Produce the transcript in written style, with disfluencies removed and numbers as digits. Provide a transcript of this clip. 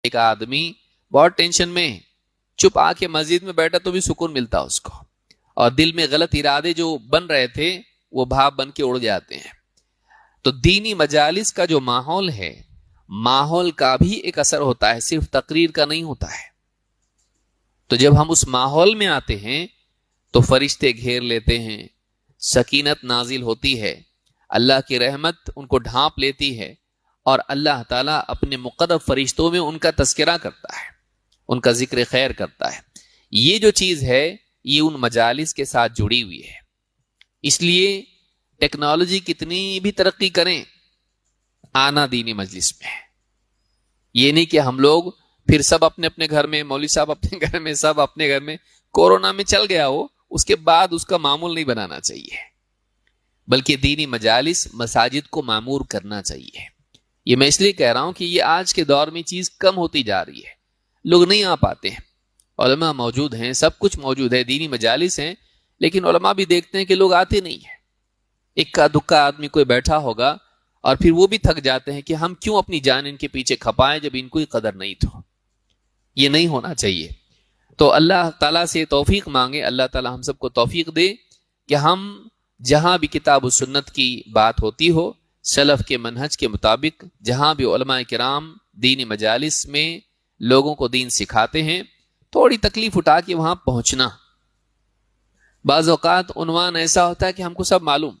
ایک آدمی بہت ٹینشن میں ہے، چپ آ کے مسجد میں بیٹھا تو بھی سکون ملتا اس کو، اور دل میں غلط ارادے جو بن رہے تھے وہ بھاپ بن کے اڑ جاتے ہیں۔ تو دینی مجالس کا جو ماحول ہے، ماحول کا بھی ایک اثر ہوتا ہے، صرف تقریر کا نہیں ہوتا ہے۔ تو جب ہم اس ماحول میں آتے ہیں تو فرشتے گھیر لیتے ہیں، سکینت نازل ہوتی ہے، اللہ کی رحمت ان کو ڈھانپ لیتی ہے، اور اللہ تعالیٰ اپنے مقرب فرشتوں میں ان کا تذکرہ کرتا ہے، ان کا ذکر خیر کرتا ہے۔ یہ جو چیز ہے یہ ان مجالس کے ساتھ جڑی ہوئی ہے۔ اس لیے ٹیکنالوجی کتنی بھی ترقی کریں، آنا دینی مجلس میں ہے۔ یہ نہیں کہ ہم لوگ پھر سب اپنے اپنے گھر میں، مولوی صاحب اپنے گھر میں، سب اپنے گھر میں، کورونا میں چل گیا ہو، اس کے بعد اس کا معمول نہیں بنانا چاہیے، بلکہ دینی مجالس مساجد کو معمور کرنا چاہیے۔ یہ میں اس لیے کہہ رہا ہوں کہ یہ آج کے دور میں چیز کم ہوتی جا رہی ہے، لوگ نہیں آ پاتے ہیں۔ علماء موجود ہیں، سب کچھ موجود ہے، دینی مجالس ہیں، لیکن علماء بھی دیکھتے ہیں کہ لوگ آتے نہیں ہیں۔ اکا دکا آدمی کوئی بیٹھا ہوگا اور پھر وہ بھی تھک جاتے ہیں کہ ہم کیوں اپنی جان ان کے پیچھے کھپائیں جب ان کو ہی قدر نہیں تو۔ یہ نہیں ہونا چاہیے۔ تو اللہ تعالیٰ سے توفیق مانگے، اللہ تعالیٰ ہم سب کو توفیق دے کہ ہم جہاں بھی کتاب و سنت کی بات ہوتی ہو، سلف کے منہج کے مطابق، جہاں بھی علماء کرام دینی مجالس میں لوگوں کو دین سکھاتے ہیں، تھوڑی تکلیف اٹھا کے وہاں پہنچنا۔ بعض اوقات عنوان ایسا ہوتا ہے کہ ہم کو سب معلوم،